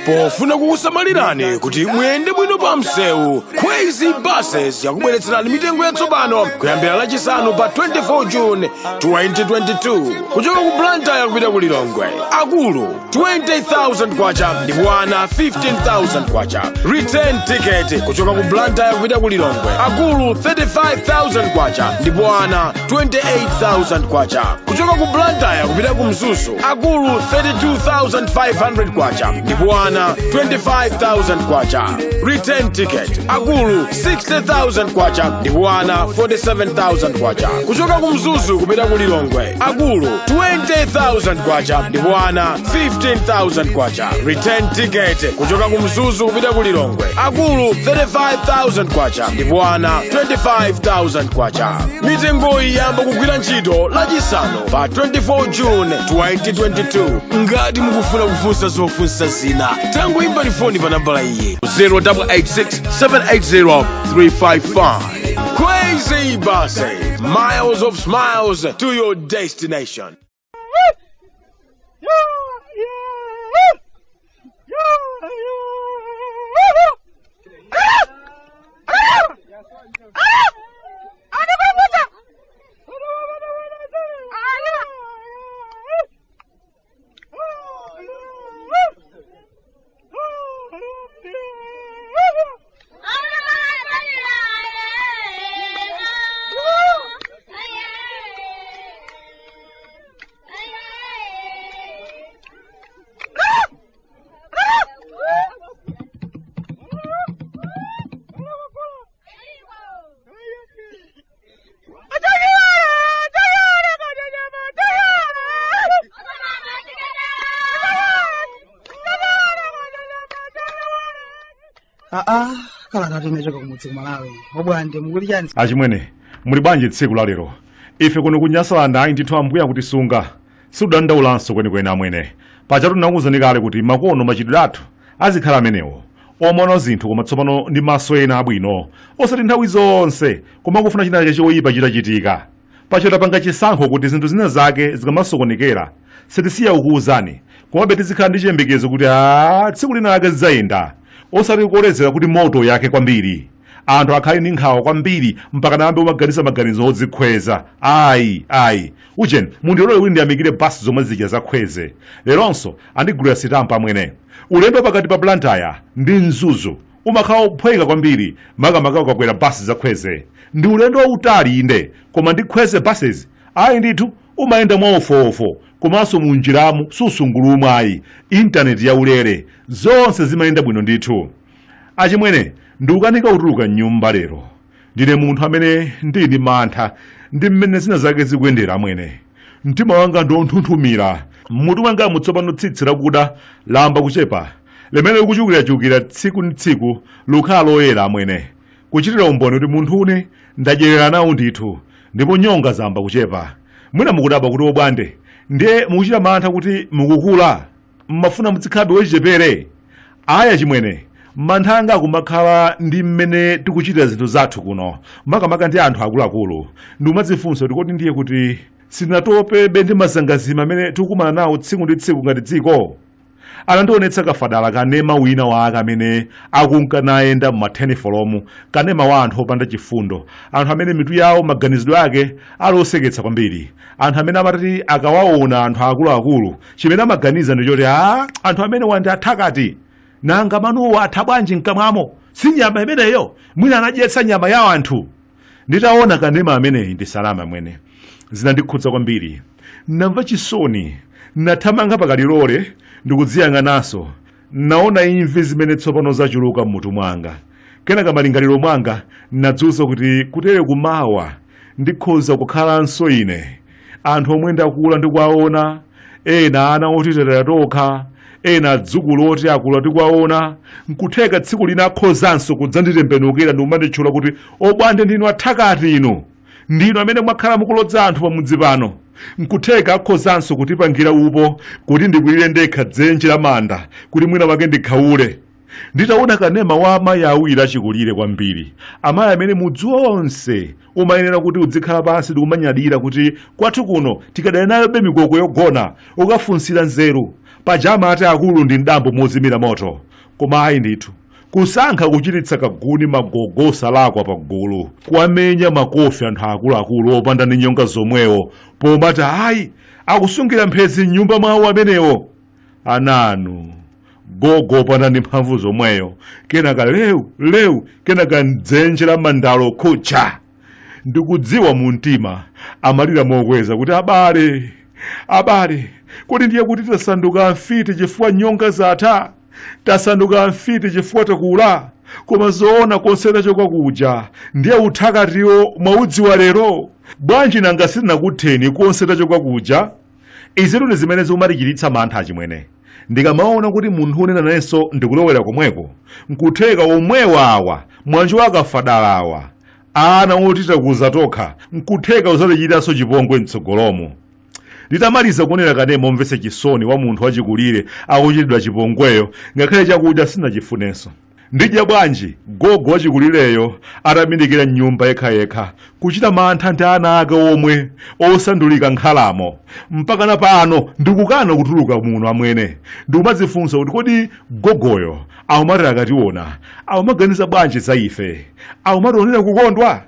pofuna kukusamalirani kuti muyende bwino pa msewu, Crazy Buses yakubweretserani mitengo yatsopano kuyambira lachisanu pa 24 June 2022 kuchoka ku Blantyre kupita ku Lilongwe. Akulu 20,000 kwacha ndipo ana 15,000 kwacha. Return ticket kuchoka ku Blantyre kupita ku Lilongwe. Akulu 35,000 kwacha ndipo ana 28,000 kwacha. Kuchoka ku Blantyre kupita ku Mzuzu. Akulu 32,500 kwacha ndipo ana 25,000 kwacha. Return ticket. Akulu 60,000 kwacha ndipo ana 47,000 kwacha. Kuchoka ku Mzuzu kupita ku Lilongwe. Akulu 20,000 kwacha ndipo ana 15,000 kwacha. Return ticket. Kuchoka ku Mzuzu kupita ku Lilongwe. Akulu 35,000 kwacha ndipo ana 25,000 kwacha. Mitengo iyi yamba kugwira ntchito lachisanu pa 24 June 2022. Ngati mukufuna kufunsa zofunsa zina, tangoimba foni pa nambala iyi 0886 780 355. Crazy Buses, miles of smiles to your destination. Kala tatemechoka kumudzi Malawi. Obwande mukuli chani? Achimwene, muli bwanji tsiku la lero. Ife kuno kunyasalanda ndithu ambuya kutisunga. Sudandaulanso kwenikweni amwene. Pachatu nakuwuzani kale kuti makono machitidwe athu azikhala amenewo. Omaona zinthu koma tsopano ndi maso ena abwino. Osati nthawi zonse koma kufuna china chake choyipa chitachitika. Pachatu tapanga chisankho kuti zinthu zina zake zikamasokonekera sitisiya kukuwuzani. Komabe tizikhala ndi chiyembekezo kuti tsiku lina lake zidzayenda. Osati kukolezera kuti moto yake kwambiri. Anthu akhali ndi nkhawa kwambiri mpaka nayambe umaganiza maganizo odzikhweza. Ayi. Ucheni, mundilole kuti ndiyamikire basi zomwe zija zakhweze. Leronso andigulira sitampa amwene. Ulendo pakati pa Blantyre ndi Mzuzu umakhala ophweka kwambiri makamaka ukakwera basi zakhweze. Ndi ulendo wautali inde, koma ndikhweze buses ayi ndithu umayenda mwaofofo. Komanso munjiramu susungulumwa ayi, intaneti ya ulere zonse zimayenda bwino ndithu. Achimwene, ndikukanika utuluka nyumba lero. Ndine munthu amene ndili mantha ndi mmene zina zake zikuyendera amwene. Mtima wanga ndonthunthumira, mutu wanga mutsopano tsitsi lakuda lamba kuchepa limene likuchukira tsiku ndi tsiku lukhala loyera amwene. Kuchitira umboni kuti munthune ndadyerera nawo ndithu ndipo nyonga zamba kuchepa. Mwina mukudabwa kuti obwande ndiye mukuchita mantha kuti mukukula mmafuna muzikhabe wochepere. Aya chimwene, mantha anga akumakhala ndi mmene tikuchitira zinthu zathu kuno makamaka ndi anthu akuluakulu. Ndiumadzifunsa kuti kodi ndiye kuti sinatope ndi mazangazima amene tikukumana nawo tsiku ndi tsiku ngati dziko. Anandionetsa kafadala kanema wina wake amene akunkayenda m'mathenefolomu, kanema wa anthu opanda chifundo, anthu amene mitu yawo maganizidwe ake ali oseketsa kwambiri, anthu amene amati akawaona anthu akuluakulu chimene amaganiza ndi choti anthu amene wandi athakati nanga manuwa atha bwanji mkamwamo, si nyama imeneyo mwina anadyetsa nyama ya anthu. Nditaona kanema ameneyi ndi salama mwene, zinandikhudza kwambiri. Namva chisoni, nathamanga pakalilole ndikudziyang'ananso. Naona imvi zimene tsopano zachuluka mmutu mwanga. Kenaka malingaliro mwanga nadzunso kuti kutere kumawa ndikhoza kukhalanso ine. Anthu omwe ndakula ndikuwaona, ena ana otiterera tokha, ena adzukulu oti akula ndikuwaona, nkutheka tsiku lina akhozanso kudzanditembenukira ndikumanditchula kuti obwande ndinu athakati inu, ndinu amene mwakhala mukulodza anthu pamudzi pano. Nkutheka akhozanso kutipangira upo kuti ndikwirire ndekha dzenje la manda kuti mwina wake ndikhaule. Nditaona kanema wa amayi awiri achikulire kwambiri, amayi amene mudzi wonse umayenera kuti udzikhala pansi ndikumanyadira kuti kwathu kuno tikadali nayo be mikoko yogona ukafunsira nzeru. pajama ati akulu ndi mdambo mozimira moto, koma ayi ndithu kusankha kuchititsa kaguni magogo osalakwa pagulu, kuwamenya makofi anthu akuluakulu opanda ndi nyonga zomwewo pomati ayi akusungira mphezi m'nyumba mwawo amenewo. Ananu gogo opanda ndi mphamvu zomweyo, kenaka lewu kenaka mdzenje la mandalo khucha. Ndikudziwa mu mtima amalira mokweza kuti abale kodi ndiye kuti tasanduka amfiti chifukwa nyonga zatha, tasanduka amfiti chifukwa takula, koma zoona konsena chokwa kuja ndiye uthakatiwo mwaudziwa lero. Bwanji nanga sindinakutheni konsena chokwa kuja? Izitu ndi zimene zimatichititsa mantha achimwene. Ndikamaona kuti munthu unena nayenso ndikulowera komweko, nkutheka omwewo awa mwanji wakafadalawa ana otita kuza tokha, nkutheka uzatichitanso chipongwe mtsogolomo. Nditamaliza kuonera kanema omvetse chisoni wa munthu wachikulire akuchitidwa chipongweyo, ngakhale chakudya sinachifunenso. Ndidya bwanji gogo wachikulireyo atamindikira nyumba yekhayekha kuchita mantha ndi ana ake omwe osandulika nkhalamo. Mpakana pano ndikukana kutuluka muno amwene. Ndikumadzifunsa kuti kodi gogoyo awumati akationa awumaganiza bwanji za ife, awumationera kukondwa?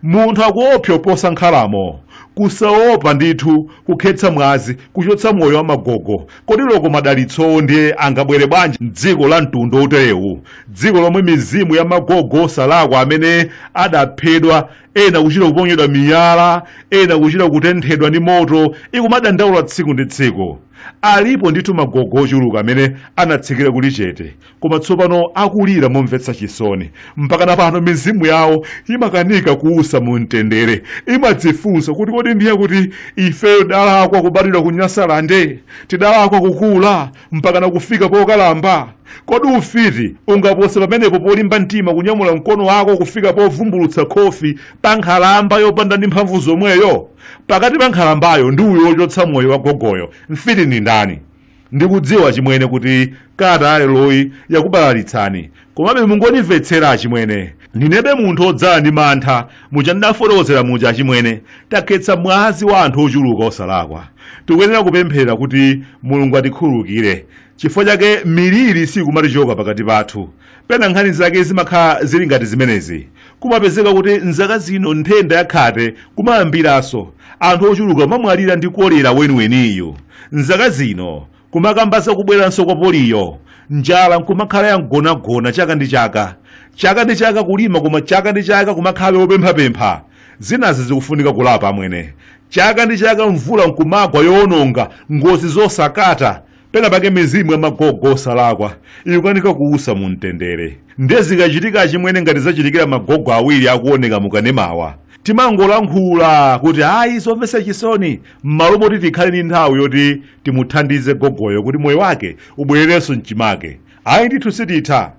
Munthu akuopsa oposa nkhalamo, kusaopa ndithu kukhetsa mwazi kuchotsa moyo wa magogo. Kodi loko madalitso ndiye angabwere bwanji m'dziko la mtundu oterewu, dziko lomwe mizimu ya magogo osalakwa amene adaphedwa, ena kuchita kuponyedwa miyala, ena kuchita kutenthedwa ndi moto ikumadandaula tsiku ndi tsiku. Alipo ndithu magogo ochuluka amene anatsikira kuli chete, koma tsopano akulira momvetsa chisoni. Mpakana pano mizimu yawo imakanika kuusa mu mtendere, imadzifunsa kuti kodi ndiye kuti ifeyo tidalakwa kubadwira ku Nyasalande, tidalakwa kukula mpakana kufika pokalamba. Kodi ufiti ungapose pamenepo polimba mtima kunyamula mkono wako kufika povumbulutsa khofi pa nkhalamba yopanda ndi mphamvu zomweyo? Pakati pa nkhalambayo ndi uyo wochotsa moyo wa gogoyo, mfiti ndi ndani? Ndikudziwa chimwene kuti kata leloyi yakubalalitsani, komabe mungonimvetsera chimwene. Ndinebe munthu odzala ndi mantha muja ndafotokozera muja chimwene. Takhetsa mwazi wa anthu ochuluka osalakwa. Tikuyenera kupemphera kuti Mulungu atikhululukire. Chifukwa chake miliri sikumatichoka pakati pathu. Pena nkhani zake zimakhala zili ngati zimenezi. Kumapezeka kuti nzaka zino nthenda yakhate kumayambiranso, anthu ochuluka mamwalira ndi kolera weniweniyo. Nzaka zino kumakambanso kubweranso kwa poliyo, njala nkumakhala yangonagona chaka ndi chaka. Chaka ndi chaka kulima, koma chaka ndi chaka kumakhala opemphapempha. Zinazi zikufunika kulapa amwene. Chaka ndi chaka mvula nkumagwa yoononga ngozi zosakata. Pena pake mizimu ya magogo osalakwa ikukanika kuusa mu mtendere. Ndiye zikachitika chimwene ngati zachitikira magogo awiri akuoneka mukanemawa, timangolankhula kuti ayi zomvetsa chisoni, m'malo moti tikhale ndi nthawi yoti timuthandize gogoyo kuti moyo wake ubwererenso mchimake. Ayi ndithu sititha.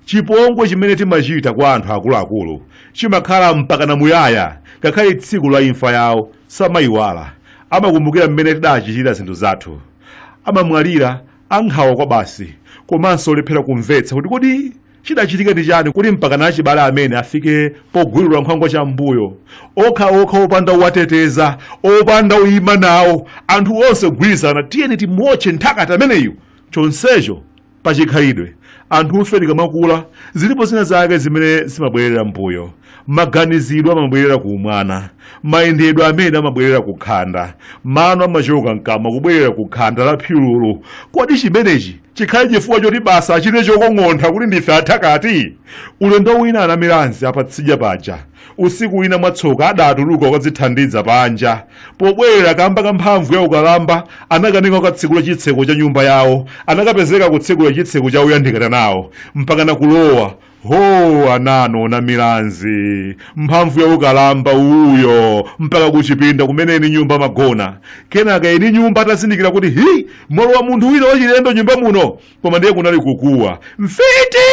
Chipongwe chimene timachita kwa anthu akuluakulu chimakhala mpakana muyaya, ngakhale tsiku la imfa yawo samayiwala. Amakumbukira mmene tidachitira zinthu zathu, amamwalira ankhawa kwa basi, komanso olephera kumvetsa kuti kodi chidachitika ndi chani kuti mpakana achibale amene afike pogwirira nkhwangwa cha mbuyo, okha opanda uwateteza, opanda uyima nawo, anthu onse gwirizana tiyeni timotche nthakati ameneyu. Chonsecho pachikhalidwe anthu ufe tikamakula zilipo zina zake zimene zimabwerera mbuyo. Maganizidwe amabwerera ku umwana, mayendedwe amene amabwerera ku khanda, mano amachoka mkamwa kubwerera ku khanda la phululu. Kodi chimenechi chikhale chifukwa choti basa achite chokong'ontha kuti ndife athakati? Ulendo wina anamilanzi apatsidya paja, usiku wina mwatsoka adatuluka ukadzithandiza panja. Pobwerera kamba kamphamvu ya ukalamba anakanika kukatsekula chitseko cha nyumba yawo, anakapezeka kutsekula chitseko cha uyandikana nawo mpakana kulowa. Ho anano na milanzi, mphamvu ya ukalamba uyo mpaka kuchipinda kumeneni nyumba magona. Kenaka eni nyumba atazindikira kuti malo wa munthu wina wachilendo nyumba muno, koma ndiye kunali kukuwa mfiti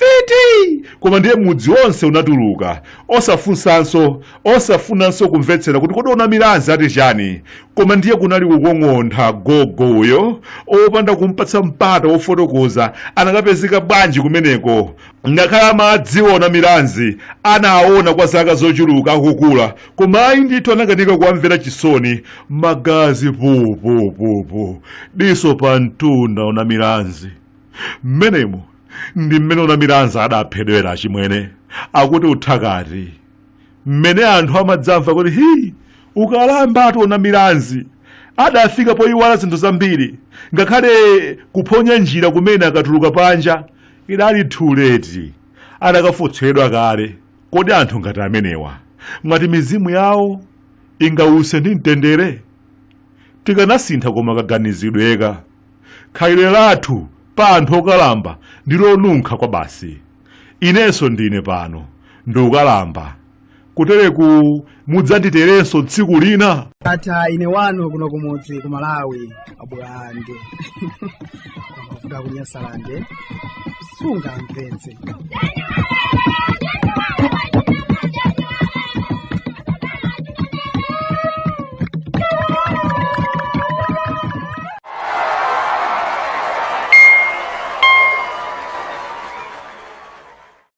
fiti koma ndiye mudzi wonse unatuluka osafunanso kumvetsera kuti kodi Onamilanzi ati chani, koma ndiye kunali kukong'ontha gogoyo opanda kumpatsa mpata wofotokoza anakapezeka bwanji kumeneko. Ngakhale amadziwa Onamilanzi anaona kwa zaka zochuluka akukula, koma ayi ndithu anakanika kuwamvera chisoni, magazi pupupupu diso pa mtunda Onamilanzi. Mmenemo ndi mmene Onamilanzi adaphedwera achimwene, akuti uthakati mmene anthu amadzamva kuti ukalamba ati Onamilanzi adafika poyiwala zinthu zambiri, ngakhale kuphonya njira kumene akatuluka panja idali too late, adakafotsedwa kale. Kodi anthu ngati amenewa mwati mizimu yawo ingawuse ndi mtendere? Tikanasintha koma kaganizidweka. Khalidwe lathu pa anthu okalamba ndilonunkha kwa basi. Inenso ndine pano ndikukalamba, kutereku mudzanditerenso tsiku lina. Ata ine wano kuno kumudzi ku Malawi abwande kuda kunyasalande sunga mvetse.